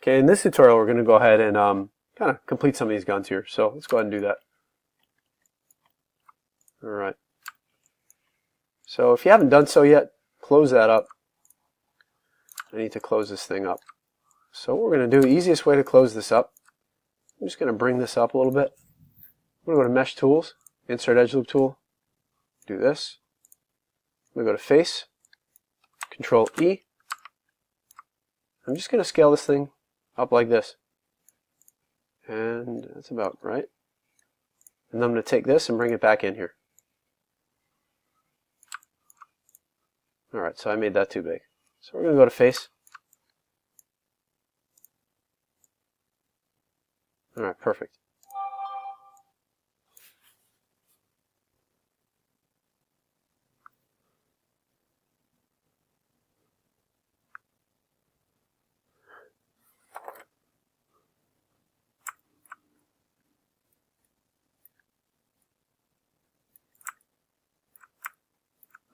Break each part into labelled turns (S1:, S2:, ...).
S1: Okay, in this tutorial we're going to go ahead and kind of complete some of these guns here. So let's go ahead and do that. Alright. So if you haven't done so yet, close that up. I need to close this thing up. So what we're going to do, the easiest way to close this up, I'm just going to bring this up a little bit. I'm going to go to Mesh Tools, Insert Edgeloop Tool, do this. I'm going to go to Face, Control E. I'm just going to scale this thing up like this. And that's about right. And I'm going to take this and bring it back in here. Alright, so I made that too big. So we're going to go to Face. Alright, perfect.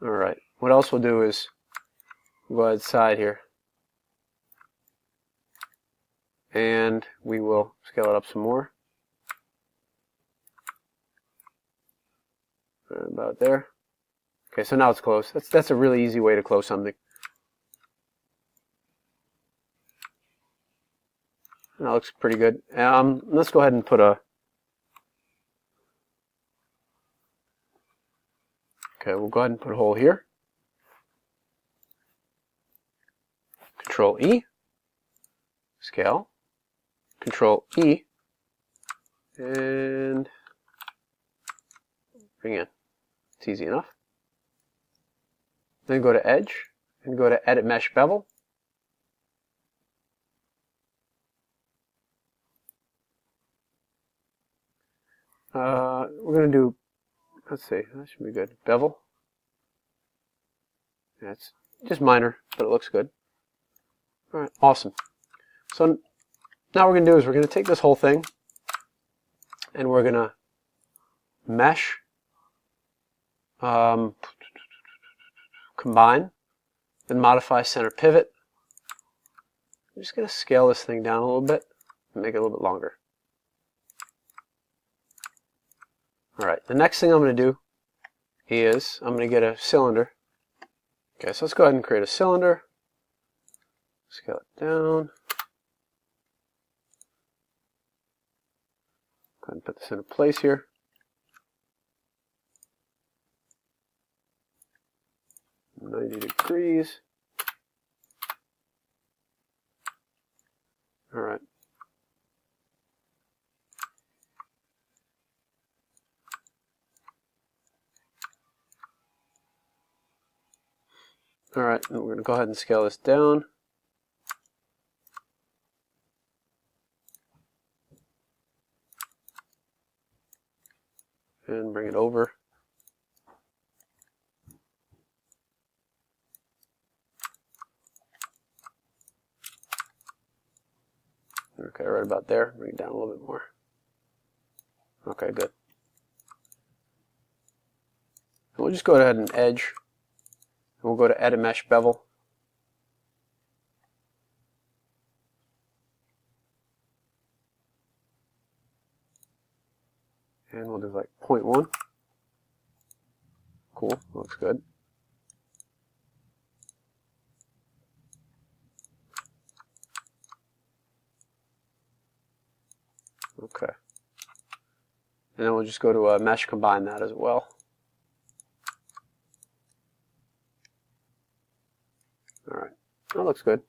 S1: Alright, what else we'll do is we'll go outside here and we will scale it up some more. Right about there. Okay, so now it's closed. That's a really easy way to close something. That looks pretty good. Let's go ahead and put a... Okay, we'll go ahead and put a hole here. Control E. Scale. Control E. And bring in. It's easy enough. Then go to Edge and go to Edit Mesh Bevel. We're going to do, let's see, that should be good. Bevel. Yeah, it's just minor, but it looks good. Alright, awesome. So now what we're going to do is we're going to take this whole thing and we're going to mesh, combine, then modify center pivot. I'm just going to scale this thing down a little bit and make it a little bit longer. Alright, the next thing I'm going to do is I'm going to get a cylinder. Okay, so let's go ahead and create a cylinder. Scale it down. Go ahead and put this into place here. .90 degrees. Alright. Alright, and we're going to go ahead and scale this down. And bring it over. Okay, right about there. Bring it down a little bit more. Okay, good. And we'll just go ahead and edge. And we'll go to Edit Mesh Bevel. And we'll do like 0.1. Cool, looks good. Okay. And then we'll just go to Mesh Combine that as well. Alright, that looks good.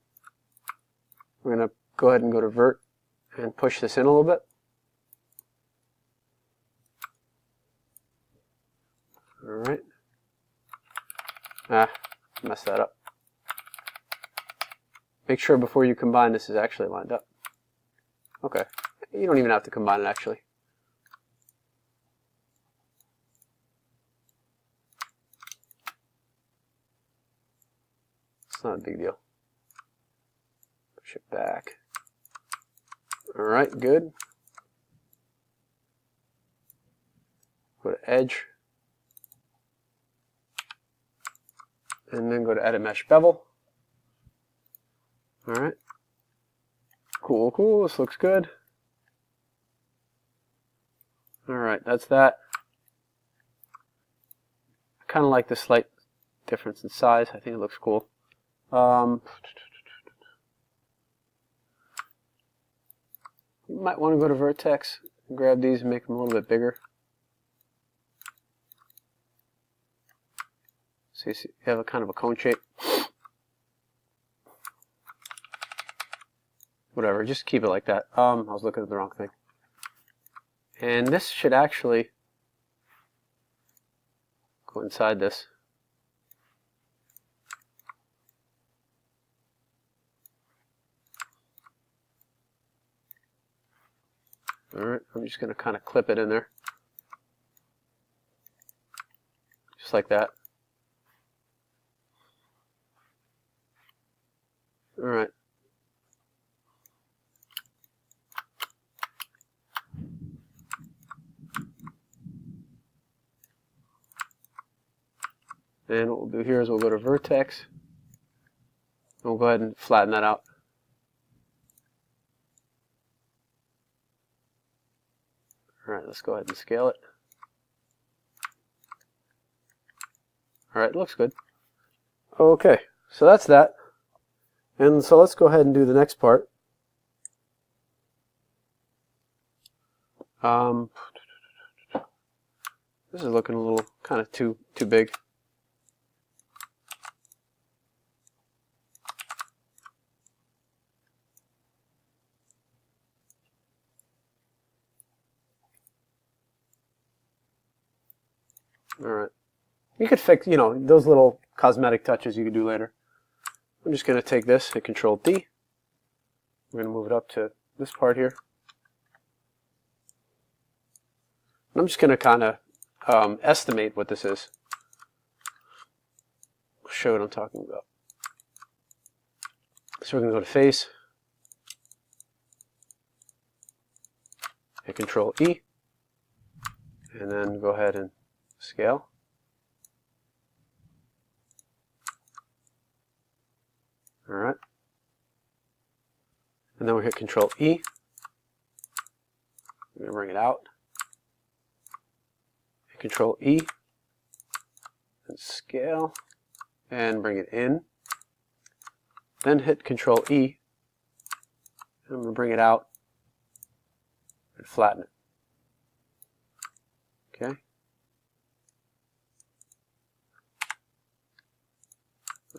S1: We're going to go ahead and go to Vert and push this in a little bit. Alright. Messed that up. Make sure before you combine this is actually lined up. Okay. You don't even have to combine it actually. It's not a big deal. Push it back. Alright, good. Go to Edge. And then go to Edit Mesh Bevel. Alright. Cool, cool. This looks good. Alright, that's that. I kind of like the slight difference in size. I think it looks cool. You might want to go to vertex and grab these and make them a little bit bigger. So you have a kind of a cone shape. Whatever, just keep it like that. I was looking at the wrong thing. And this should actually go inside this. Alright, I'm just going to kind of clip it in there. Just like that. Alright. And what we'll do here is we'll go to vertex. And we'll go ahead and flatten that out. Alright, let's go ahead and scale it. Alright, looks good. Okay, so that's that. And so let's go ahead and do the next part. This is looking a little kind of too big. Alright. You could fix, those little cosmetic touches you could do later. I'm just going to take this, hit Control D. We're going to move it up to this part here. And I'm just going to kind of estimate what this is. I'll show what I'm talking about. So we're going to go to Face. Hit Control E. And then go ahead and scale. Alright. And then we hit Control E. We're going to bring it out. Hit Control E. And scale. And bring it in. Then hit Control E. And I'm going to bring it out. And flatten it. Okay.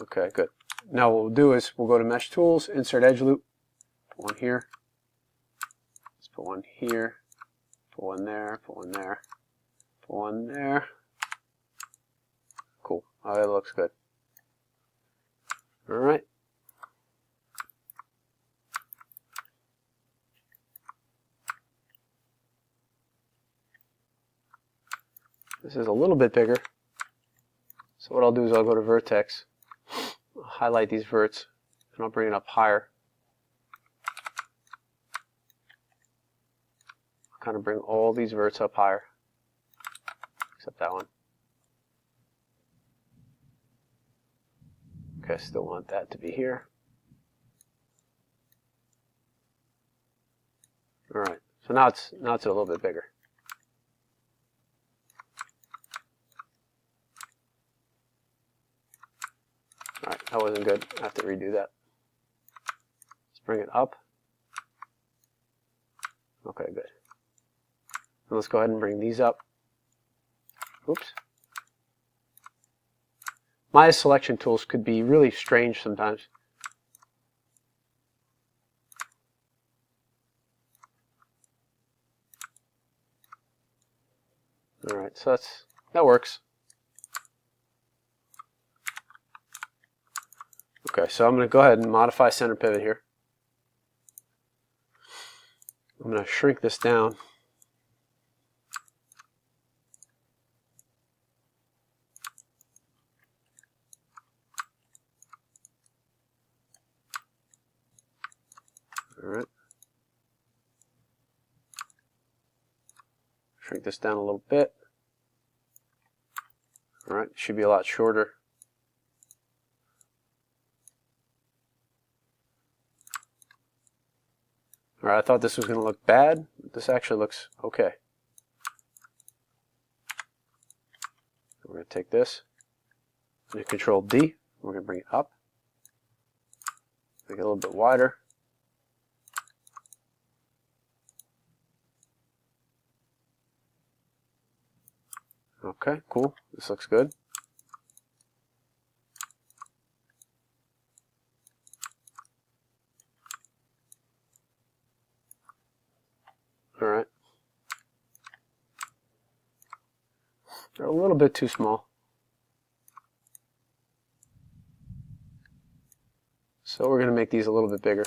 S1: Okay, good. Now what we'll do is we'll go to Mesh Tools, Insert Edgeloop, put one here, let's put one here, put one there, put one there, put one there. Cool. Oh, that looks good. Alright. This is a little bit bigger. So what I'll do is I'll go to Vertex. Highlight these verts, and I'll bring it up higher. I'll kind of bring all these verts up higher, except that one. Okay, I still want that to be here. All right, so now it's a little bit bigger. Alright, that wasn't good. I have to redo that. Let's bring it up. Okay, good. And let's go ahead and bring these up. Oops. My selection tools could be really strange sometimes. Alright, so that works. Okay, so I'm going to go ahead and modify center pivot here. I'm going to shrink this down. Alright. Shrink this down a little bit. Alright, should be a lot shorter. Alright, I thought this was going to look bad. This actually looks okay. We're going to take this and Control D. We're going to bring it up. Make it a little bit wider. Okay, cool. This looks good. Alright. They're a little bit too small. So we're going to make these a little bit bigger.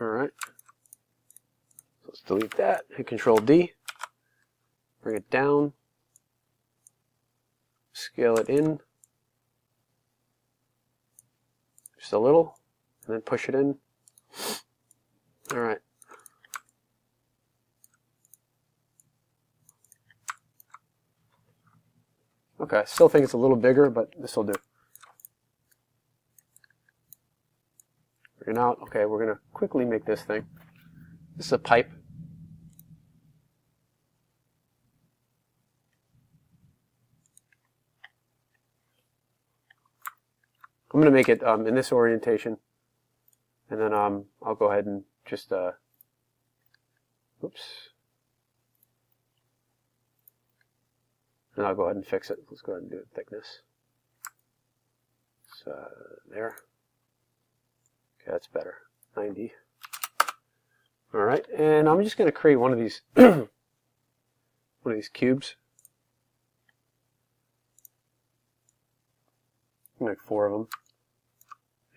S1: Alright. So let's delete that. Hit Control D. Bring it down. Scale it in. Just a little. And then push it in. Alright. Okay, I still think it's a little bigger, but this will do. Bring it out. Okay, we're going to quickly make this thing. This is a pipe. I'm going to make it in this orientation, and then I'll go ahead and just, oops, and I'll go ahead and fix it. Let's go ahead and do it thickness. So there. Okay, that's better. 90. All right, and I'm just going to create one of these, cubes. Make 4 of them.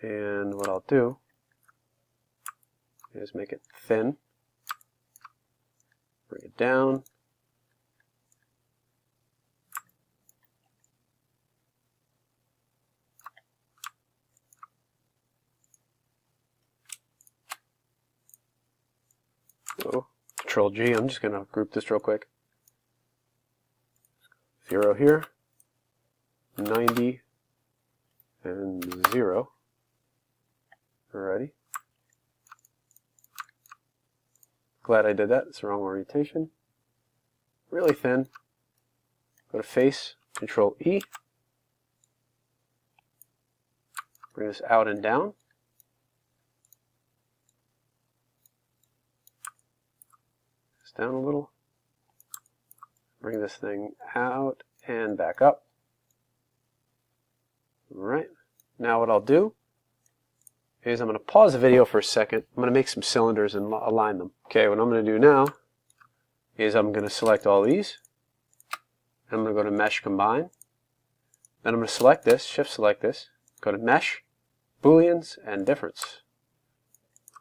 S1: And what I'll do is make it thin, bring it down, Control G. I'm just going to group this real quick. 0 here, 90, and 0. Alrighty. Glad I did that. It's the wrong orientation. Really thin. Go to Face, Control E. Bring this out and down. This down a little. Bring this thing out and back up. Alright. Now what I'll do is I'm going to pause the video for a second. I'm going to make some cylinders and align them. Okay, what I'm going to do now is I'm going to select all these. I'm going to go to Mesh Combine. Then I'm going to select this, Shift select this, go to Mesh, Booleans, and Difference.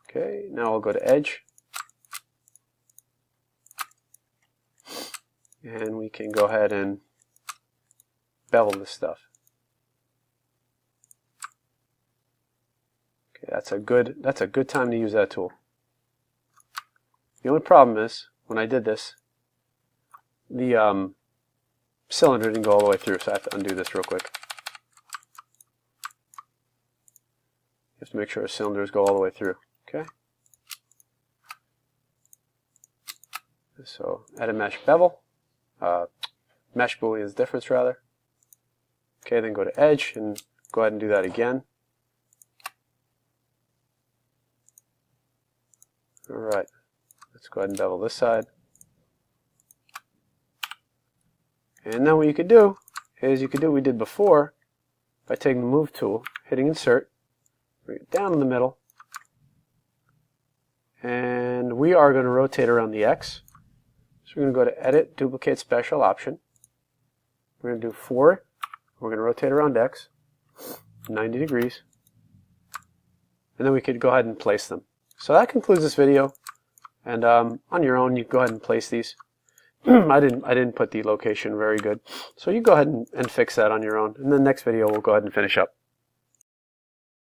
S1: Okay, now I'll go to Edge. And we can go ahead and bevel this stuff. That's a good time to use that tool. The only problem is when I did this, the cylinder didn't go all the way through, so I have to undo this real quick. You have to make sure the cylinders go all the way through. Okay. So edit mesh bevel, mesh booleans difference rather. Okay, then go to Edge and go ahead and do that again. Alright, let's go ahead and bevel this side. And now what you could do is you could do what we did before by taking the Move tool, hitting Insert, bring it down in the middle, and we are going to rotate around the X. So we're going to go to Edit, Duplicate Special Option. We're going to do 4. We're going to rotate around X, 90 degrees, and then we could go ahead and place them. So that concludes this video, and on your own you can go ahead and place these. I didn't put the location very good, so you go ahead and fix that on your own. In the next video we'll go ahead and finish up.